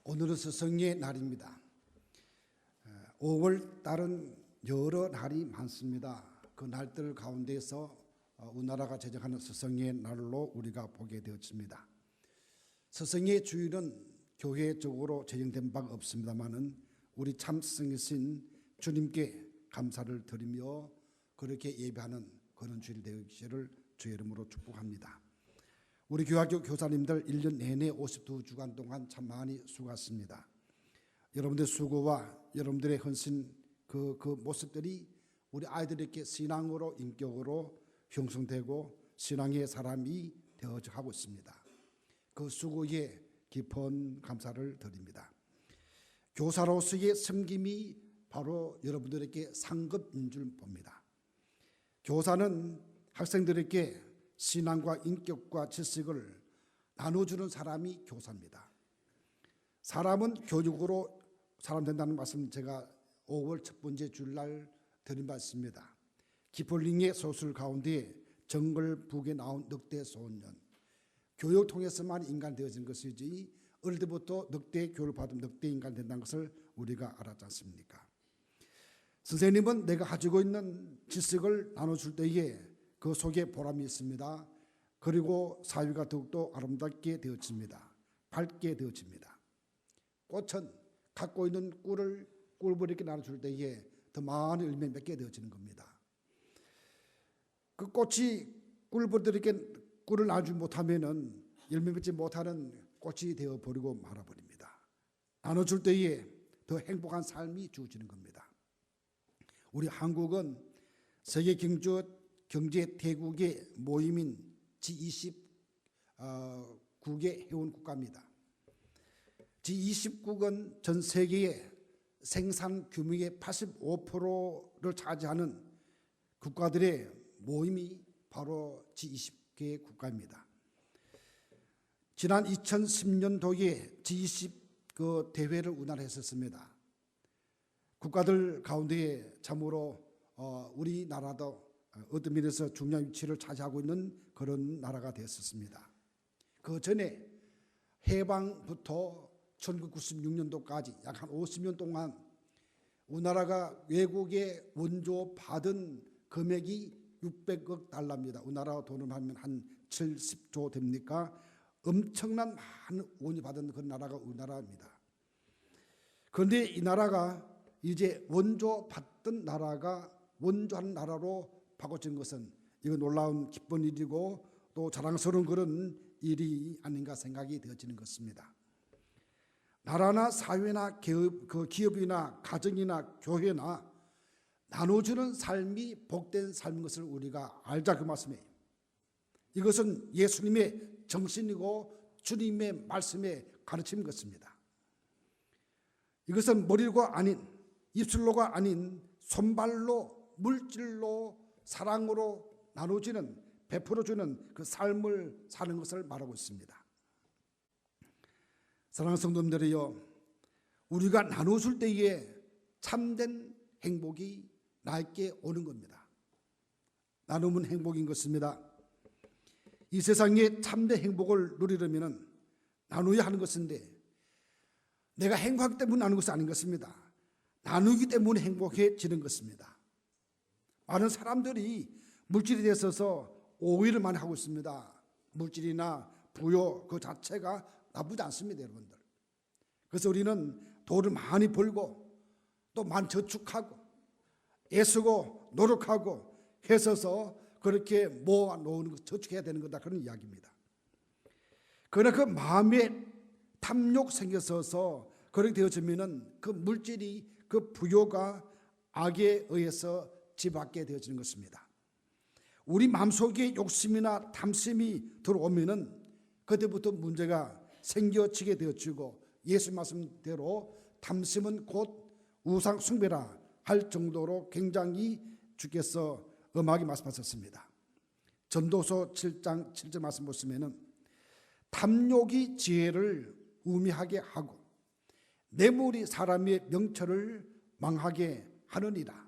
오늘은 스승의 날입니다. 5월 달은 여러 날이 많습니다. 그 날들 가운데서 우리나라가 제정하는 스승의 날로 우리가 보게 되었습니다. 스승의 주일은 교회적으로 제정된 바가 없습니다만은 우리 참 스승이신 주님께 감사를 드리며 그렇게 예배하는 그런 주일 되시기를 주의 이름으로 축복합니다. 우리 교학교 교사님들 1년 내내 52주간 동안 참 많이 수고하셨습니다. 여러분들의 수고와 여러분들의 헌신 그 모습들이 우리 아이들에게 신앙으로 인격으로 형성되고 신앙의 사람이 되어져 가고 있습니다. 그 수고에 깊은 감사를 드립니다. 교사로서의 섬김이 바로 여러분들에게 상급인 줄 봅니다. 교사는 학생들에게 신앙과 인격과 지식을 나눠주는 사람이 교사입니다. 사람은 교육으로 사람 된다는 말씀 제가 5월 첫 번째 주일날 드린 바 있습니다. 기폴링의 소설 가운데 정글 북에 나온 늑대 소년, 교육 통해서만 인간 되어진 것이지 어릴 때부터 늑대 교육을 받으면 늑대 인간 된다는 것을 우리가 알았지 않습니까? 선생님은 내가 가지고 있는 지식을 나눠줄 때에 그 속에 보람이 있습니다. 그리고 사회가 더욱더 아름답게 되어집니다. 밝게 되어집니다. 꽃은 갖고 있는 꿀벌에게 나눠줄 때에 더 많은 열매 맺게 되어지는 겁니다. 그 꽃이 꿀벌들에게 꿀을 나누지 못하면은 열매 맺지 못하는 꽃이 되어버리고 말아버립니다. 나눠줄 때에 더 행복한 삶이 주어지는 겁니다. 우리 한국은 세계 경제 대국의 모임인 G20국의 회원 국가입니다. G20국은 전 세계의 생산 규모의 85%를 차지하는 국가들의 모임이 바로 G20개 국가입니다. 지난 2010년도에 G20 그 대회를 운영했었습니다. 국가들 가운데 참으로 우리나라도 어떤 면에서 중요한 위치를 차지하고 있는 그런 나라가 되었습니다. 그 전에 해방부터 1996년도까지 약 한 50년 동안 우리나라가 외국에 원조 받은 금액이 600억 달러입니다. 우리나라 돈으로 하면 한 70조 됩니까? 엄청난 많은 원이 받은 그런 나라가 우리나라입니다. 그런데 이 나라가 이제 원조 받던 나라가 원조하는 나라로 바꿔진 것은 이거 놀라운 기쁜 일이고 또 자랑스러운 그런 일이 아닌가 생각이 되어지는 것입니다. 나라나 사회나 기업이나 가정이나 교회나 나눠주는 삶이 복된 삶인 것을 우리가 알자 그 말씀이에요. 이것은 예수님의 정신이고 주님의 말씀의 가르침인 것입니다. 이것은 머리가 아닌 입술로가 아닌 손발로 물질로 사랑으로 나눠지는 베풀어주는 그 삶을 사는 것을 말하고 있습니다. 사랑하는 성도님들이여, 우리가 나눠줄 때에 참된 행복이 나에게 오는 겁니다. 나누면 행복인 것입니다. 이 세상에 참된 행복을 누리려면 나누어야 하는 것인데 내가 행복하기 때문에 나누는 것이 아닌 것입니다. 나누기 때문에 행복해지는 것입니다. 많은 사람들이 물질에 대해서 오해를 많이 하고 있습니다. 물질이나 부요 그 자체가 나쁘지 않습니다, 여러분들. 그래서 우리는 돈을 많이 벌고 또 많이 저축하고 애쓰고 노력하고 해서서 그렇게 모아 놓는 것, 저축해야 되는 거다, 그런 이야기입니다. 그러나 그 마음에 탐욕 생겨서 그렇게 되어지면은 그 물질이 그 부요가 악에 의해서 지받게 되어지는 것입니다. 우리 마음속에 욕심이나 탐심이 들어오면은 그때부터 문제가 생겨지게 되어지고 예수 말씀대로 탐심은 곧 우상 숭배라 할 정도로 굉장히 주께서 엄하게 말씀하셨습니다. 전도서 7장 7절 말씀 보시면은 탐욕이 지혜를 우매하게 하고 뇌물이 사람의 명철을 망하게 하느니라.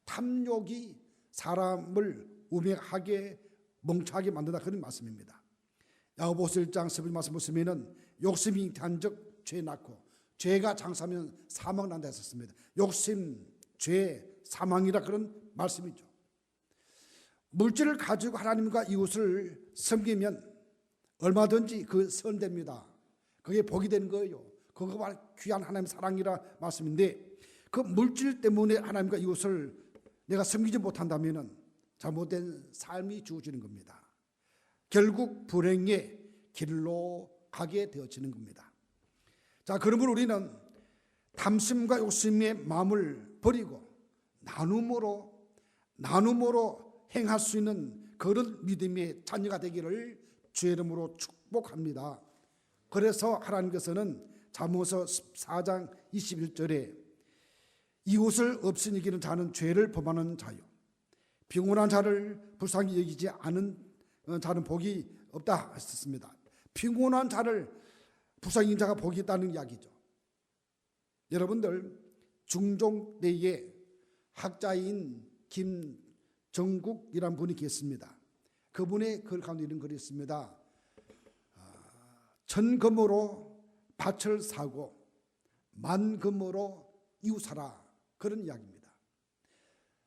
탐욕이 사람을 우매하게 멍청하게 만든다, 그런 말씀입니다. 야고보서 1장 11절 말씀 보시면은 욕심이 잉태한즉 죄 낳고 죄가 장사하면 사망 난다 했었습니다. 욕심, 죄, 사망이라 그런 말씀이죠. 물질을 가지고 하나님과 이웃을 섬기면 얼마든지 그 선됩니다. 그게 복이 되는 거예요. 그거 바로 귀한 하나님의 사랑이라 말씀인데, 그 물질 때문에 하나님과 이웃을 내가 섬기지 못한다면 잘못된 삶이 주어지는 겁니다. 결국 불행의 길로 가게 되어지는 겁니다. 자, 그러므로 우리는 탐심과 욕심의 마음을 버리고 나눔으로 행할 수 있는 그런 믿음의 자녀가 되기를 주의 이름으로 축복합니다. 그래서 하나님께서는 잠언서 14장 21절에 이웃을 없인 이기는 자는 죄를 범하는 자요, 평온한 자를 불쌍히 여기지 않은 자는 복이 없다 했습니다. 평온한 자를 불쌍히 여기는 자가 복이 있다는 이야기죠. 여러분들, 중종 때에 학자인 김정국이라는 분이 계십니다. 그분의 글 가운데 이런 글이 있습니다. 천금으로 밭을 사고 만금으로 이웃사라, 그런 이야기입니다.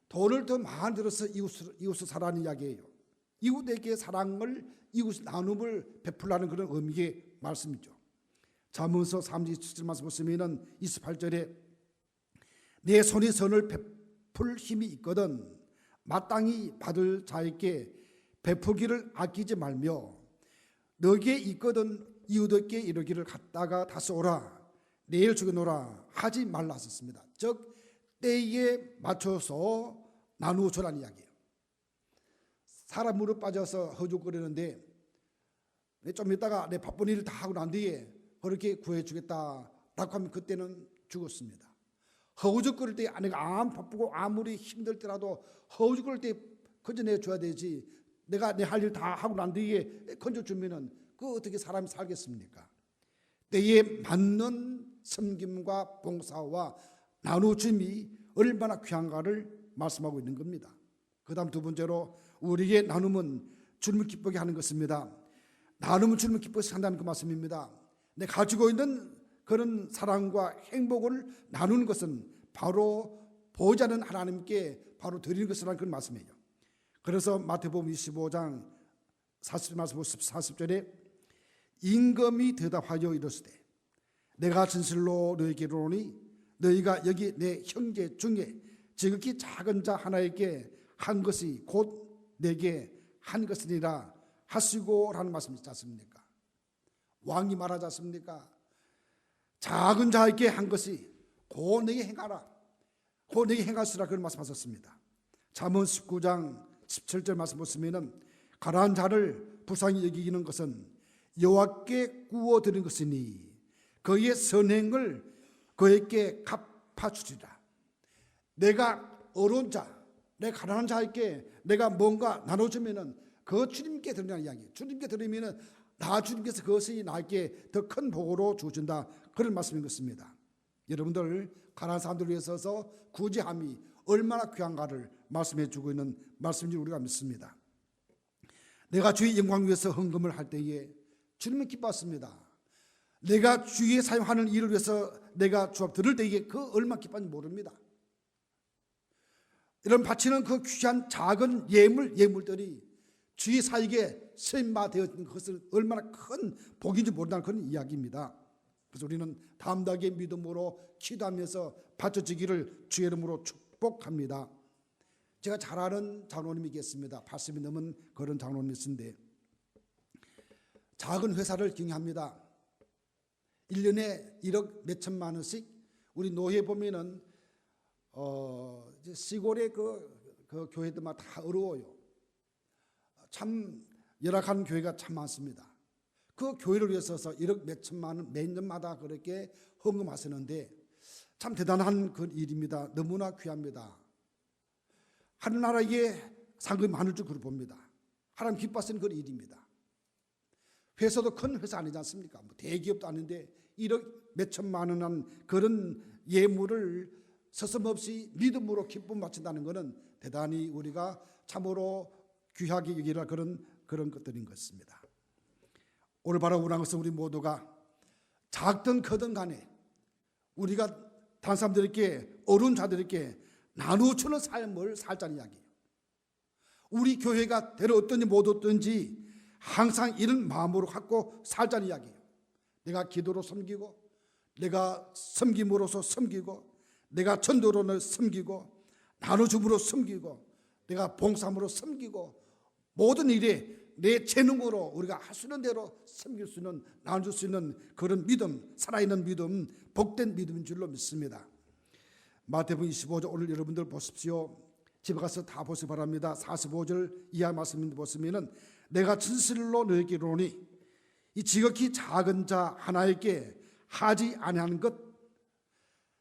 돈을 더 많이 들어서 이웃을 사라는 이야기예요. 이웃에게 사랑을, 이웃 나눔을 베풀라는 그런 의미의 말씀이죠. 잠언서 3장 27절 말씀 보시면 28절에 내 손이 선을 베풀 힘이 있거든 마땅히 받을 자에게 베풀기를 아끼지 말며 너에게 있거든 이웃에게 이르기를 갖다가 다시 오라 내일 주겠노라 하지 말라 하셨습니다. 즉 때에 맞춰서 나누어 주라는 이야기예요. 사람 무릎 빠져서 허죽거리는데 좀 있다가 내 바쁜 일을 다 하고 난 뒤에 그렇게 구해주겠다라고 하면 그때는 죽었습니다. 허우적거릴 때 내가 아무리 바쁘고 아무리 힘들 때라도 허우적거릴 때 건져내줘야 되지, 내가 내 할 일 다 하고 난 뒤에 건져주면은 그 어떻게 사람이 살겠습니까? 때에 맞는 섬김과 봉사와 나누어줌이 얼마나 귀한가를 말씀하고 있는 겁니다. 그 다음 두 번째로 우리의 나눔은 주님을 기쁘게 하는 것입니다. 나눔은 주님을 기쁘게 한다는 그 말씀입니다. 내가 가지고 있는 그런 사랑과 행복을 나누는 것은 바로 보지 않는 하나님께 바로 드리는 것이라는 그런 말씀이에요. 그래서 마태복음 25장 40절에 임금이 대답하여 이르시되 내가 진실로 너희에게 이르노니 너희가 여기 내 형제 중에 지극히 작은 자 하나에게 한 것이 곧 내게 한 것이니라 하시고 라는 말씀이 있지 않습니까? 왕이 말하지 않습니까? 작은 자에게 한 것이 곧 내게 행하라, 곧 내게 행하시라, 그런 말씀하셨습니다. 잠언 19장 17절 말씀 보시면 가난한 자를 불쌍히 여기는 것은 여호와께 구워드린 것이니 그의 선행을 그에게 갚아주리라. 내가 어려운 자, 내 가난한 자에게 내가 뭔가 나눠주면은 그 주님께 드리는 이야기. 주님께 드리면은 나 주님께서 그것이 나에게 더 큰 복으로 주신다, 그런 말씀인 것입니다. 여러분들, 가난한 사람들을 위해서 구제함이 얼마나 귀한가를 말씀해 주고 있는 말씀인지 우리가 믿습니다. 내가 주의 영광 위해서 헌금을 할 때에 주님은 기뻐했습니다. 내가 주의 사용하는 일을 위해서 내가 주업 들을 때에 그 얼마나 기뻐하는지 모릅니다. 이런 바치는 그 귀한 작은 예물들이 주의 사역에 쓰임받은 것은 얼마나 큰 복인지 모른다는 그런 이야기입니다. 그래서 우리는 담대하게 믿음으로 기도하면서 바쳐지기를 주의 이름으로 축복합니다. 제가 잘 아는 장로님이 계십니다. 80이 넘은 그런 장로님이신데 작은 회사를 경영합니다. 1년에 1억 몇천만 원씩. 우리 노예 보면은 시골의 그 교회들마다 다 어려워요. 참 열악한 교회가 참 많습니다. 그 교회를 위해서 1억 몇천만 원 매년마다 그렇게 헌금하시는데 참 대단한 그 일입니다. 너무나 귀합니다. 하늘나라에 상금이 많을 줄 봅니다. 하나님 기뻐하시는 그런 일입니다. 회사도 큰 회사 아니지 않습니까? 뭐 대기업도 아닌데 1억 몇천만 원 한 그런 예물을 서슴없이 믿음으로 기쁨 바친다는 것은 대단히 우리가 참으로 귀하게 여기라 그런 것들인 것입니다. 오늘 바로 원하는 것은 우리 모두가 작든 크든 간에 우리가 다른 사람들에게, 어려운 자들에게 나누어주는 삶을 살자는 이야기예요. 우리 교회가 되려 어떤지 못 어떤지 항상 이런 마음으로 갖고 살자는 이야기예요. 내가 기도로 섬기고, 내가 섬김으로써 섬기고, 내가 전도로 섬기고, 나눠줌으로 섬기고, 내가 봉사함으로 섬기고, 모든 일에 내 재능으로 우리가 할 수 있는 대로 섬길 수 있는, 나눠줄 수 있는 그런 믿음, 살아있는 믿음, 복된 믿음인 줄로 믿습니다. 마태복음 25절 오늘 여러분들 보십시오. 집에 가서 다 보시기 바랍니다. 45절 이하 말씀 보시면은 내가 진실로 너에게 이르노니 이 지극히 작은 자 하나에게 하지 아니하는 것,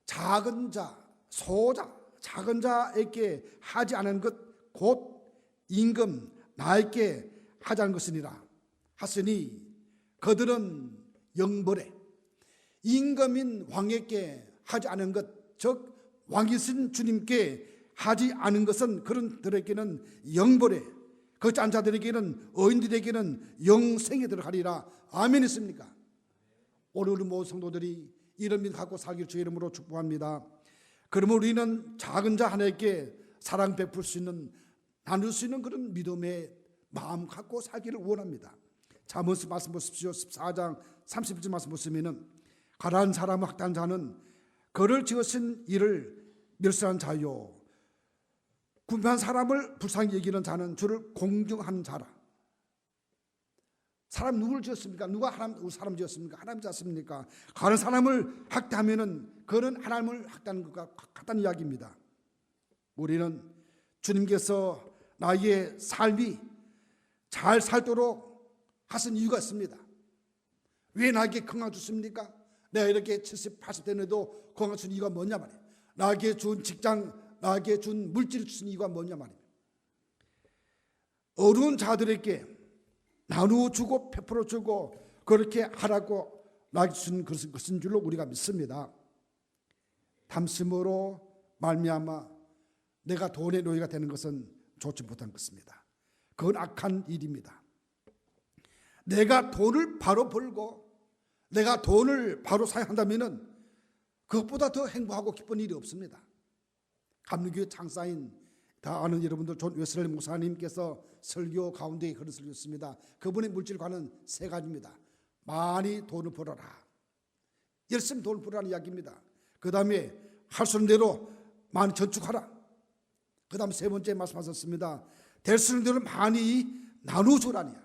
작은 자, 소자, 작은 자에게 하지 않은 것 곧 임금 나에게 하자는 것이니라 하시니 그들은 영벌에 임금인 왕에게 하지 않은 것, 즉 왕이신 주님께 하지 않은 것은 그런들에게는 영벌에, 그 짠 자들에게는, 어인들에게는 영생에 들어가리라. 아멘 있습니까? 오늘 우리 모든 성도들이 이런 믿음 갖고 살기를 주의 이름으로 축복합니다. 그러면 우리는 작은 자 하나에게 사랑 베풀 수 있는, 나눌 수 있는 그런 믿음의 마음 갖고 살기를 원합니다. 잠언서 말씀 보십시오. 14장 31절 말씀 보시면은 가라앉은 사람을 학대한 자는 그를 지으신 이를 멸시한 자요, 구별한 사람을 불쌍히 여기는 자는 주를 공경하는 자라. 사람 누구를 지었습니까? 누가 사람 지었습니까? 하나님 지었습니까? 가는 사람을 학대하면은 그는 하나님을 학대하는 것과 같다는 이야기입니다. 우리는 주님께서 나의 삶이 잘 살도록 하신 이유가 있습니다. 왜 나에게 건강 주십니까? 내가 이렇게 70, 80 되는데도 건강 주신 이유가 뭐냐 말이에요. 나에게 준 직장, 나에게 준 물질을 주신 이유가 뭐냐 말이에요. 어려운 자들에게 나누어 주고 베풀어 주고 그렇게 하라고 나에게 주신 것인 줄로 우리가 믿습니다. 탐심으로 말미암아 내가 돈의 노예가 되는 것은 좋지 못한 것입니다. 그건 악한 일입니다. 내가 돈을 바로 벌고 내가 돈을 바로 사용한다면 그것보다 더 행복하고 기쁜 일이 없습니다. 감리교회 창사인 다 아는 여러분들 존 웨슬리 목사님께서 설교 가운데 그런 설교였습니다. 그분의 물질관은 세 가지입니다. 많이 돈을 벌어라, 열심히 돈을 벌어라는 이야기입니다. 그 다음에 할 수 있는 대로 많이 저축하라. 그 다음 세 번째 말씀하셨습니다. 될 수 있는 대로 많이 나누어주라니요.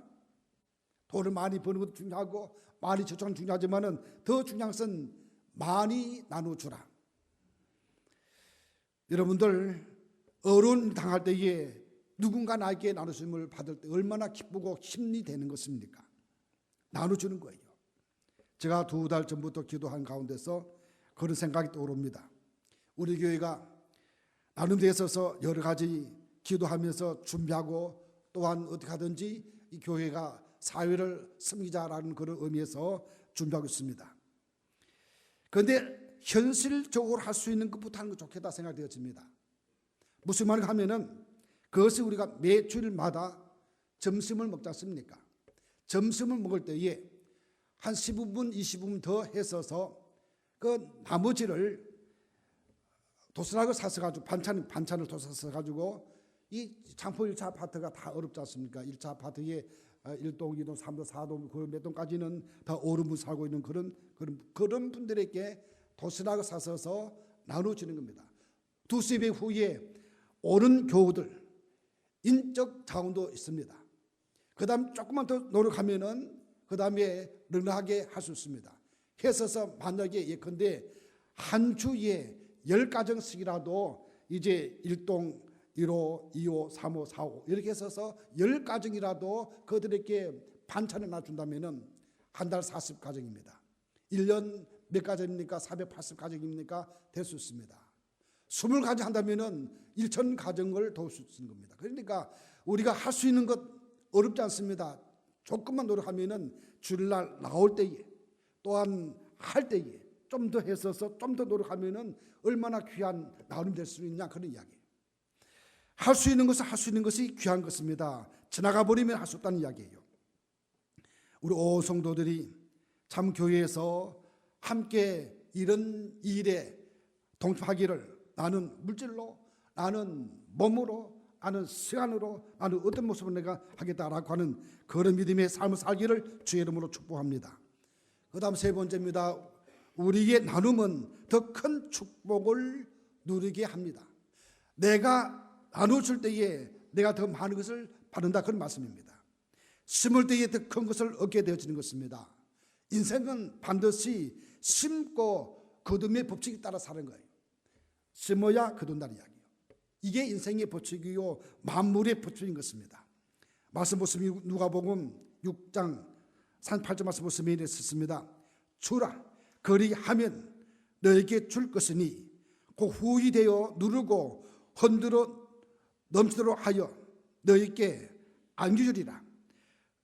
돈을 많이 버는 것도 중요하고 많이 저축하는 것도 중요하지만 더 중요한 것은 많이 나누어주라. 여러분들 어려운 당할 때에 누군가 나에게 나누심을 받을 때 얼마나 기쁘고 힘이 되는 것입니까? 나눠주는 거예요. 제가 2달 전부터 기도한 가운데서 그런 생각이 떠오릅니다. 우리 교회가 나눔 데 있어서 여러 가지 기도하면서 준비하고 또한 어떻게 하든지 이 교회가 사회를 섬기자라는 그런 의미에서 준비하고 있습니다. 그런데 현실적으로 할 수 있는 것부터 하는 게 좋겠다 생각되어집니다. 무슨 말인가 하면은 그것이 우리가 매 주일마다 점심을 먹지 않습니까? 점심을 먹을 때에 한 15분, 20분 더 했어서 그 나머지를 도시락을 사서 가지고 반찬을 더 사서 가지고 이 장포 1차 아파트가 다 어렵지 않습니까? 1차 아파트에 1동, 2동, 3동, 4동, 그 몇 동까지는 다 어른분 살고 있는 그런 분들에게 도시락을 사서 나눠주는 겁니다. 두세 배 후에 오는 교우들 인적 자원도 있습니다. 그 다음 조금만 더 노력하면은 그 다음에 넉넉하게 할 수 있습니다. 해서 만약에 예컨대 한 주에 10가정씩이라도 이제 1동, 1호, 2호, 3호, 4호 이렇게 해서 10가정이라도 그들에게 반찬을 놔준다면은 한 달 40가정입니다. 1년 몇 가정입니까? 480가정입니까? 될 수 있습니다. 20가정 한다면은 1000가정을 도울 수 있는 겁니다. 그러니까 우리가 할 수 있는 것 어렵지 않습니다. 조금만 노력하면은 주일날 나올 때에 또한 할 때에 좀 더 했어서 좀 더 노력하면은 얼마나 귀한 나눔이 될 수 있냐 그런 이야기예요. 할 수 있는 것은 할 수 있는 것이 귀한 것입니다. 지나가 버리면 할 수 없다는 이야기예요. 우리 온 성도들이 참 교회에서 함께 이런 일에 동참하기를 나는 물질로, 나는 몸으로, 나는 시간으로, 나는 어떤 모습으로 내가 하겠다라고 하는 그런 믿음의 삶을 살기를 주의 이름으로 축복합니다. 그 다음 세 번째입니다. 우리의 나눔은 더 큰 축복을 누리게 합니다. 내가 나눠줄 때에 내가 더 많은 것을 받는다, 그런 말씀입니다. 심을 때에 더 큰 것을 얻게 되어지는 것입니다. 인생은 반드시 심고 거둠의 법칙에 따라 사는 거예요. 심어야 거둔다는 이야기예요. 이게 인생의 법칙이요 만물의 법칙인 것입니다. 말씀 보시면 누가복음 6장 38절 말씀 보시면 이렇게 썼습니다. 주라 그리하면 너에게 줄 것이니 그 후히 되어 누르고 흔들어 넘치도록 하여 너에게 안겨주리라.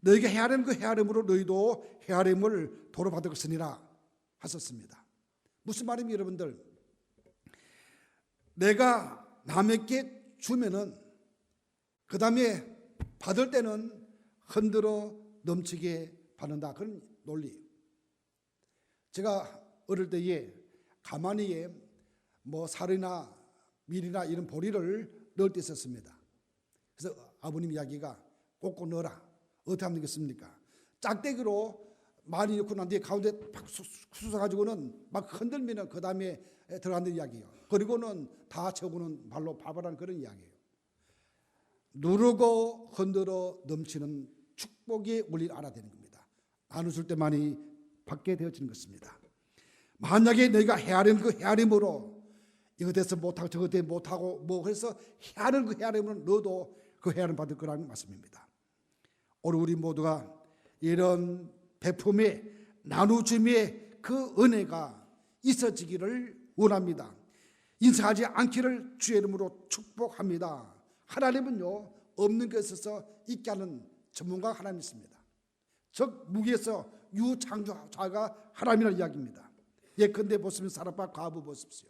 너에게 헤아림 그 헤아림으로 너희도 헤아림을 도로 받을 것이니라 하셨습니다. 무슨 말입니까 여러분들? 내가 남에게 주면은 그 다음에 받을 때는 흔들어 넘치게 받는다, 그런 논리. 제가 어릴 때에 가마니에 뭐 살이나 밀이나 이런 보리를 넣을 때 있었습니다. 그래서 아버님 이야기가 꼭꼭 넣어라. 어떻게 하면 되겠습니까? 짝대기로 많이 넣고 난 뒤에 가운데 팍 쑤셔가지고는 막 흔들면 그 다음에 들어간다는 이야기예요. 그리고는 다 채우고는 발로 밟아라는 그런 이야기예요. 누르고 흔들어 넘치는 축복의 원리를 알아야 되는 겁니다. 나눠줄 때만이 받게 되어지는 것입니다. 만약에 너희가 헤아림 그 헤아림으로 이거 돼서 못하고 저거 돼 못하고 뭐 그래서 헤아림 그 헤아림으로 너도 그 헤아림 받을 거라는 말씀입니다. 오늘 우리 모두가 이런 베품의 나누심의 그 은혜가 있어지기를 원합니다. 인사하지 않기를 주의 이름으로 축복합니다. 하나님은요 없는 것에 있어서 있게 하는 전문가가 하나님 있습니다. 즉 무기에서 유창조자가 하나님이라는 이야기입니다. 예컨대 보시면 사라파 과부 보십시오.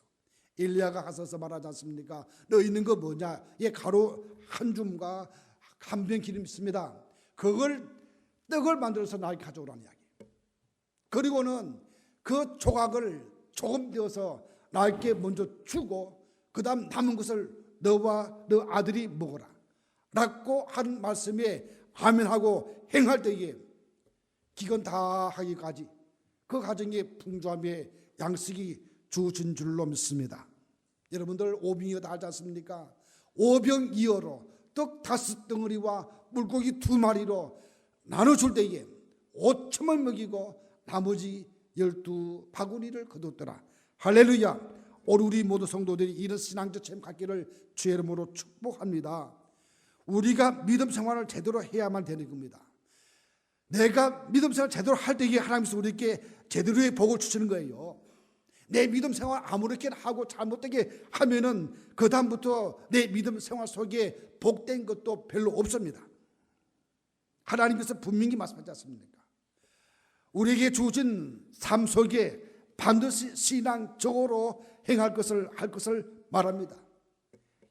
엘리야가 가서서 말하지 않습니까? 너 있는 거 뭐냐? 예, 가루 한 줌과 한 병 기름 있습니다. 그걸 떡을 만들어서 나에게 가져오라는 이야기. 그리고는 그 조각을 조금 떼어서 나에게 먼저 주고 그 다음 남은 것을 너와 너 아들이 먹어라 라고 하는 말씀에 아멘하고 행할 때에 기건 다 하기까지 그 가정의 풍조함의 양식이 주어진 줄로 믿습니다. 여러분들 오병이어 다 알지 않습니까? 오병이어로 떡 5덩어리와 물고기 2마리로 나눠줄 때에 5천을 먹이고 나머지 12바구니를 거뒀더라. 할렐루야. 오늘 우리 모두 성도들이 이런 신앙적 체험 갖기를 주의 이름으로 축복합니다. 우리가 믿음 생활을 제대로 해야만 되는 겁니다. 내가 믿음 생활을 제대로 할 때에 하나님께서 우리에게 제대로의 복을 주시는 거예요. 내 믿음 생활 아무렇게 하고 잘못되게 하면은 그 다음부터 내 믿음 생활 속에 복된 것도 별로 없습니다. 하나님께서 분명히 말씀하지 않습니까? 우리에게 주어진 삶 속에 반드시 신앙적으로 행할 것을 할 것을 말합니다.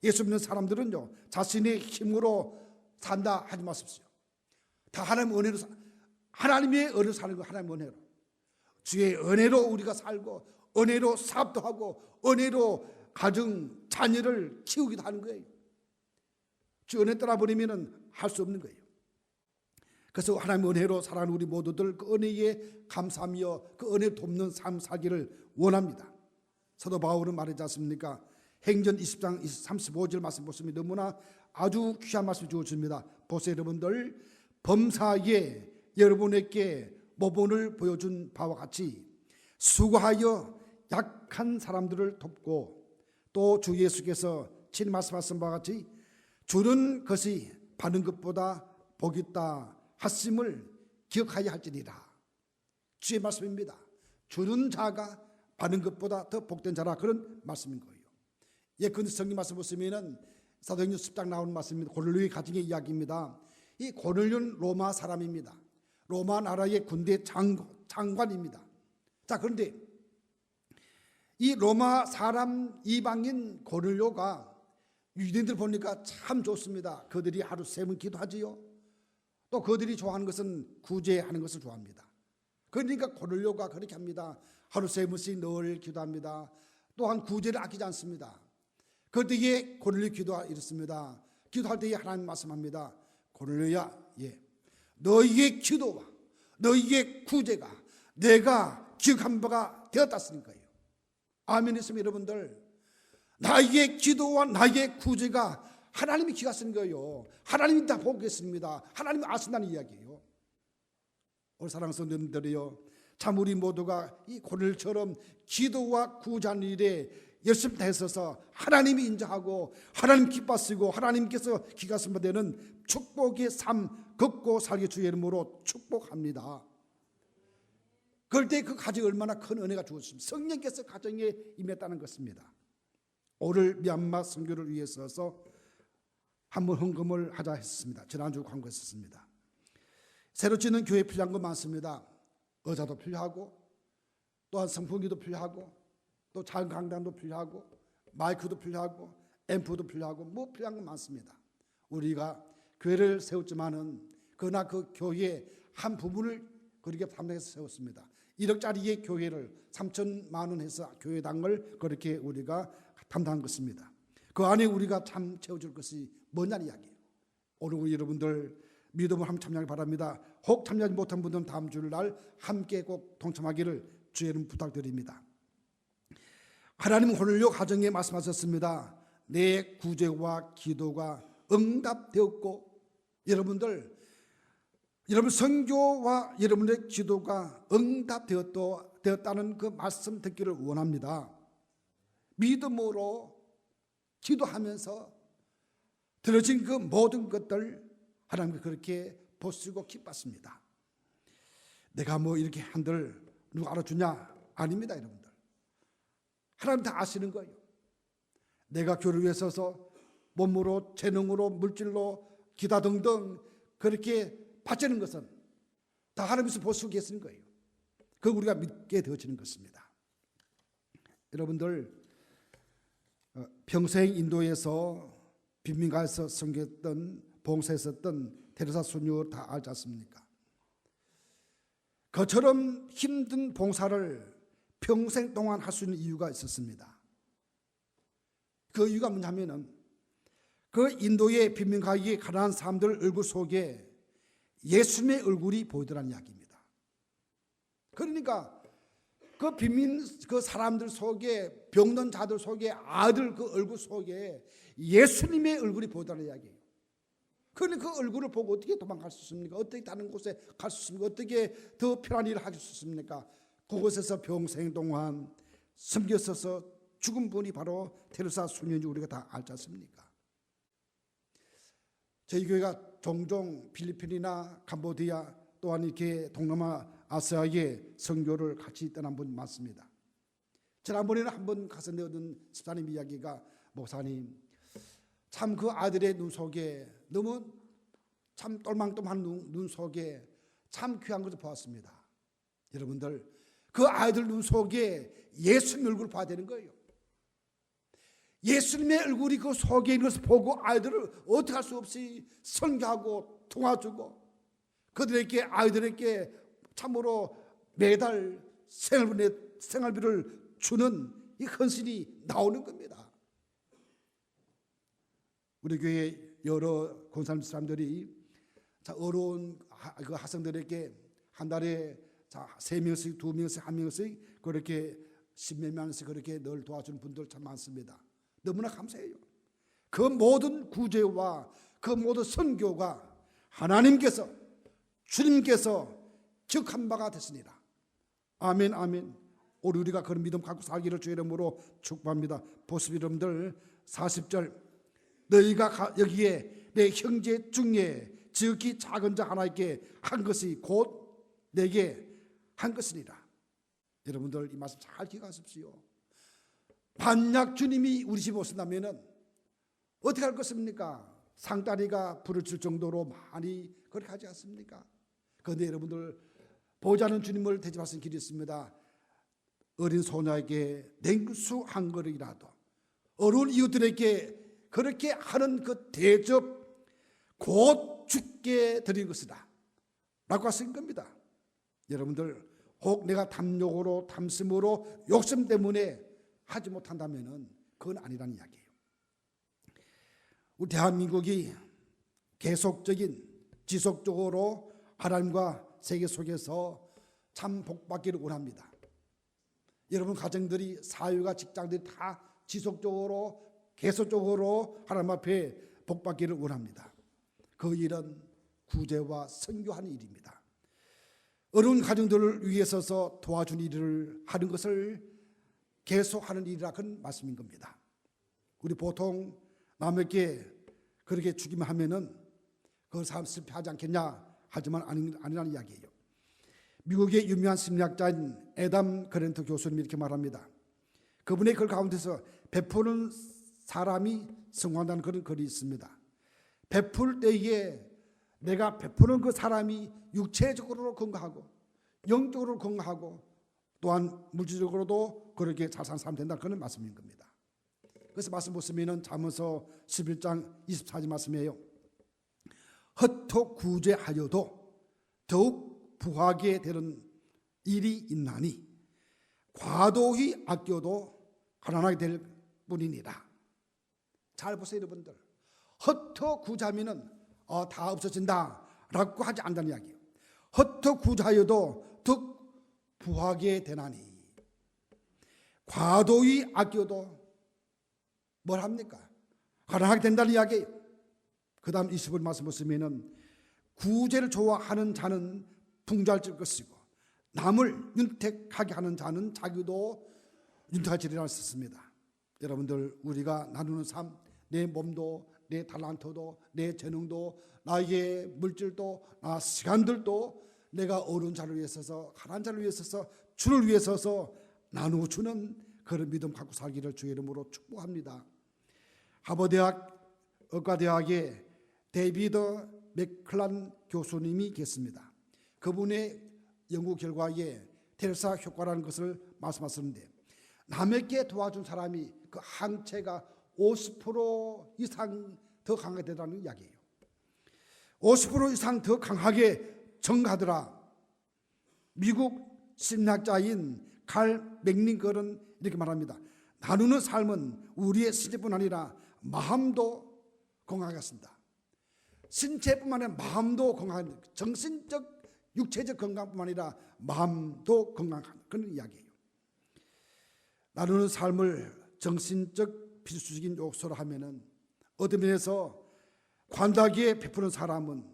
예수 믿는 사람들은요 자신의 힘으로 산다 하지 마십시오. 다 하나님의 은혜로 하나님의 은혜로 사는 거. 하나님의 은혜로 주의 은혜로 우리가 살고 은혜로 사업도 하고 은혜로 가정 자녀를 키우기도 하는 거예요. 주 은혜 떠나버리면 할 수 없는 거예요. 그래서 하나님의 은혜로 살아가는 우리 모두들 그 은혜에 감사하며 그 은혜 돕는 삶 살기를 원합니다. 사도 바울은 말하지 않습니까? 행전 20장 35절 말씀 보시면 너무나 아주 귀한 말씀 주어집니다. 보세요 여러분들. 범사에 여러분에게 모본을 보여준 바와 같이 수고하여 약한 사람들을 돕고 또 주 예수께서 친히 말씀하신 바와 같이 주는 것이 받는 것보다 복이 있다 하심을 기억하여 할지니라. 주의 말씀입니다. 주는 자가 받는 것보다 더 복된 자라, 그런 말씀인 거예요. 예컨대 성경 말씀 보시면은 사도행전 10장 나오는 말씀입니다. 고넬료의 가정의 이야기입니다. 이 고넬료는 로마 사람입니다. 로마 나라의 군대 장관입니다. 자, 그런데 이 로마 사람 이방인 고넬료가 유대인들 보니까 참 좋습니다. 그들이 하루 3번 기도하지요. 또 그들이 좋아하는 것은 구제하는 것을 좋아합니다. 그러니까 고넬료가 그렇게 합니다. 하루 3번씩 늘 기도합니다. 또한 구제를 아끼지 않습니다. 그때에 고넬료 기도가 이렇습니다. 기도할 때에 하나님 말씀합니다. 고넬료야, 너희의 기도와 너희의 구제가 내가 기억한 바가 되었다니까요. 아멘 했습니다. 여러분들, 나에게 기도와 나에게 구제가 하나님이 기억하시는 거예요. 하나님이 다 보고 계십니다. 하나님이 아신다는 이야기예요. 우리 사랑하는 성도님들이요, 참 우리 모두가 이 고넬처럼 기도와 구제하는 일에 열심히 다했어서 하나님이 인정하고 하나님 기뻐하시고 하나님께서 기가슴 되는 축복의 삶 걷고 살게 주의 이름으로 축복합니다. 그럴 때 그 가정이 얼마나 큰 은혜가 주었습니다. 성령께서 가정에 임했다는 것입니다. 오늘 미얀마 선교를 위해서 한번 헌금을 하자 했습니다. 지난주 광고했었습니다. 새로 짓는 교회 필요한 거 많습니다. 의자도 필요하고, 또한 선풍기도 필요하고, 또 작은 강당도 필요하고, 마이크도 필요하고, 앰프도 필요하고, 뭐 필요한 거 많습니다. 우리가 교회를 세웠지만은 그러나 그 교회의 한 부분을 그렇게 담당해서 세웠습니다. 1억짜리의 교회를 3천만 원 해서 교회당을 그렇게 우리가 담당한 것입니다. 그 안에 우리가 참 채워줄 것이 뭐냐는 이야기예요. 오늘 여러분들 믿음을 함께 참여하기 바랍니다. 혹 참여하지 못한 분들은 다음 주일날 함께 꼭 동참하기를 주의 이름 부탁드립니다. 하나님은 고넬료 가정에 말씀하셨습니다. 내 구제와 기도가 응답되었고, 여러분 선교와 여러분의 기도가 응답되었다는 그 말씀 듣기를 원합니다. 믿음으로 기도하면서 들어진 그 모든 것들 하나님께 그렇게 보시고 기뻤습니다. 내가 뭐 이렇게 한들 누가 알아주냐? 아닙니다. 여러분들, 하나님 다 아시는 거예요. 내가 교회를 위해 서서 몸으로, 재능으로, 물질로, 기타 등등 그렇게 바치는 것은 다 하나님께서 보시고 계시는 거예요. 그거 우리가 믿게 되어지는 것입니다. 여러분들, 평생 인도에서 빈민가에서 섬겼던, 봉사했었던 테레사 수녀 다 알지 않습니까? 그처럼 힘든 봉사를 평생 동안 할 수 있는 이유가 있었습니다. 그 이유가 뭐냐면은 그 인도의 빈민가의 가난한 사람들 얼굴 속에 예수님의 얼굴이 보이더라는 이야기입니다. 그러니까 그 빈민 그 사람들 속에, 병든 자들 속에, 아들 그 얼굴 속에 예수님의 얼굴이 보이더라는 이야기예요. 그러니까 그 얼굴을 보고 어떻게 도망갈 수 있습니까? 어떻게 다른 곳에 갈 수 있습니까? 어떻게 더 편한 일을 할 수 있습니까? 그곳에서 평생 동안 섬겼어서 죽은 분이 바로 테레사 수녀인지 우리가 다 알지 않습니까? 저희 교회가 종종 필리핀이나 캄보디아 또한 이렇게 동남아 아시아의 선교를 같이 떠난 분 많습니다. 지난번에는 한번 가서 내어둔 집사님 이야기가, 목사님 참 그 아들의 눈 속에 너무 참 똘망똘망한 눈 속에 참 귀한 것을 보았습니다. 여러분들, 그 아이들 눈 속에 예수님 얼굴을 봐야 되는 거예요. 예수님의 얼굴이 그 속에 있는 것을 보고 아이들을 어떻게 할 수 없이 선교하고 도와주고 그들에게, 아이들에게 참으로 매달 생활비를 주는 이 헌신이 나오는 겁니다. 우리 교회 여러 권사님 사람들이 어려운 그 학생들에게 한 달에 3명씩, 2명씩, 1명씩 그렇게 10몇 명씩 그렇게 늘 도와주는 분들 참 많습니다. 너무나 감사해요. 그 모든 구제와 그 모든 선교가 하나님께서, 주님께서 기억한 바가 됐습니다. 아멘, 아멘. 오늘 우리가 그런 믿음 갖고 살기를 주의 이름으로 축복합니다. 보습 여러분들, 40절, 너희가 여기에 내 형제 중에 지극히 작은 자 하나에게 한 것이 곧 내게 한 것이니라. 여러분들 이 말씀 잘 기억하십시오. 만약 주님이 우리 집에 오신다면 어떻게 할 것입니까? 상다리가 부르칠 정도로 많이 그렇게 하지 않습니까? 그런데 여러분들, 보자는 주님을 대접하신 길이 있습니다. 어린 소녀에게 냉수 한 그릇이라도, 어려운 이웃들에게 그렇게 하는 그 대접 곧 죽게 드린 것이다 라고 하신 겁니다. 여러분들, 혹 내가 탐욕으로 탐심으로 욕심 때문에 하지 못한다면 그건 아니라는 이야기예요. 우리 대한민국이 계속적인 지속적으로 하나님과 세계 속에서 참 복받기를 원합니다. 여러분 가정들이, 사회가, 직장들이 다 지속적으로 계속적으로 하나님 앞에 복받기를 원합니다. 그 일은 구제와 선교하는 일입니다. 어려운 가정들을 위해서 도와준 일을 하는 것을 계속하는 일이라 그런 말씀인 겁니다. 우리 보통 남에게 그렇게 주기만 하면은 그 사람 실패하지 않겠냐 하지만 아니라는 이야기예요. 미국의 유명한 심리학자인 애담 그랜트 교수님이 이렇게 말합니다. 그분의 글 가운데서 베푸는 사람이 성공한다는 그런 글이 있습니다. 베풀 때에 내가 베푸는 그 사람이 육체적으로 건강하고 영적으로 건강하고 또한 물질적으로도 그렇게 잘 사는 사람 된다 그런 말씀인 겁니다. 그래서 말씀 보시면 잠언서 11장 24절 말씀이에요. 헛토 구제하여도 더욱 부하게 되는 일이 있나니 과도히 아껴도 가난하게 될 뿐이니라. 잘 보세요 여러분들. 헛토 구자면은 다 없어진다 라고 하지 않는다는 이야기예요. 헛토 구자여도 더욱 부하게 되나니 과도히 아껴도 뭘 합니까? 가난하게 된다는 이야기예요. 그 다음 20절 말씀 보시면은 구제를 좋아하는 자는 풍조할 것이고 남을 윤택하게 하는 자는 자기도 윤택하리라 했습니다. 여러분들 우리가 나누는 삶, 내 몸도 내 달란트도 내 재능도 나에게 물질도 시간들도 내가 어려운 자를 위해서 가난한 자를 위해서 주를 위해서 나누어주는 그런 믿음 갖고 살기를 주의 이름으로 축복합니다. 하버드대학 의과대학의 데이비드 맥클란 교수님이 계십니다. 그분의 연구 결과에 테레사 효과라는 것을 말씀하셨는데 남에게 도와준 사람이 그 항체가 50% 이상 더 강하게 되다는 이야기예요. 50% 이상 더 강하게 증가하더라. 미국 심리학자인 칼 맥링걸은 이렇게 말합니다. 나누는 삶은 우리의 신체뿐 아니라 마음도 건강하겠습니다. 신체뿐만 아니라 마음도 건강한, 정신적 육체적 건강뿐만 아니라 마음도 건강한 그런 이야기예요. 나누는 삶을 정신적 필수적인 요소로 하면은 어떤 면에서 관다기에 베푸는 사람은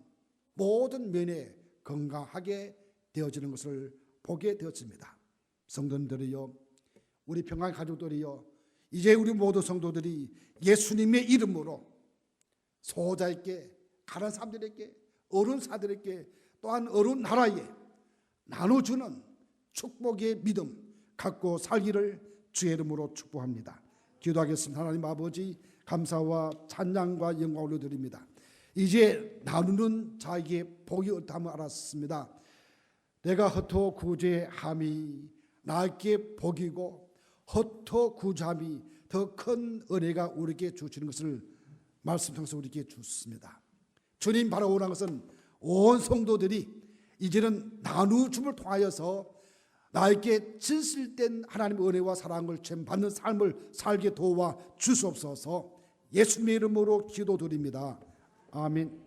모든 면에 건강하게 되어지는 것을 보게 되었습니다. 성도님들이요, 우리 평강 가족들이요, 이제 우리 모든 성도들이 예수님의 이름으로 소자에게, 가난한 사람들에게, 어려운사들에게, 또한 어려운 나라에 나눠주는 축복의 믿음 갖고 살기를 주의 이름으로 축복합니다. 기도하겠습니다. 하나님 아버지, 감사와 찬양과 영광을 올려드립니다. 이제 나누는 자에게 복이 없다함을 알았습니다. 내가 헛토 구제함이 나에게 복이고 헛토 구제함이 더 큰 은혜가 우리에게 주시는 것을 말씀 통해서 우리에게 주셨습니다. 주님 바라오는 것은 온 성도들이 이제는 나누줌을 통하여서 나에게 진실된 하나님의 은혜와 사랑을 받는 삶을 살게 도와 주시옵소서. 예수님의 이름으로 기도드립니다. 아멘.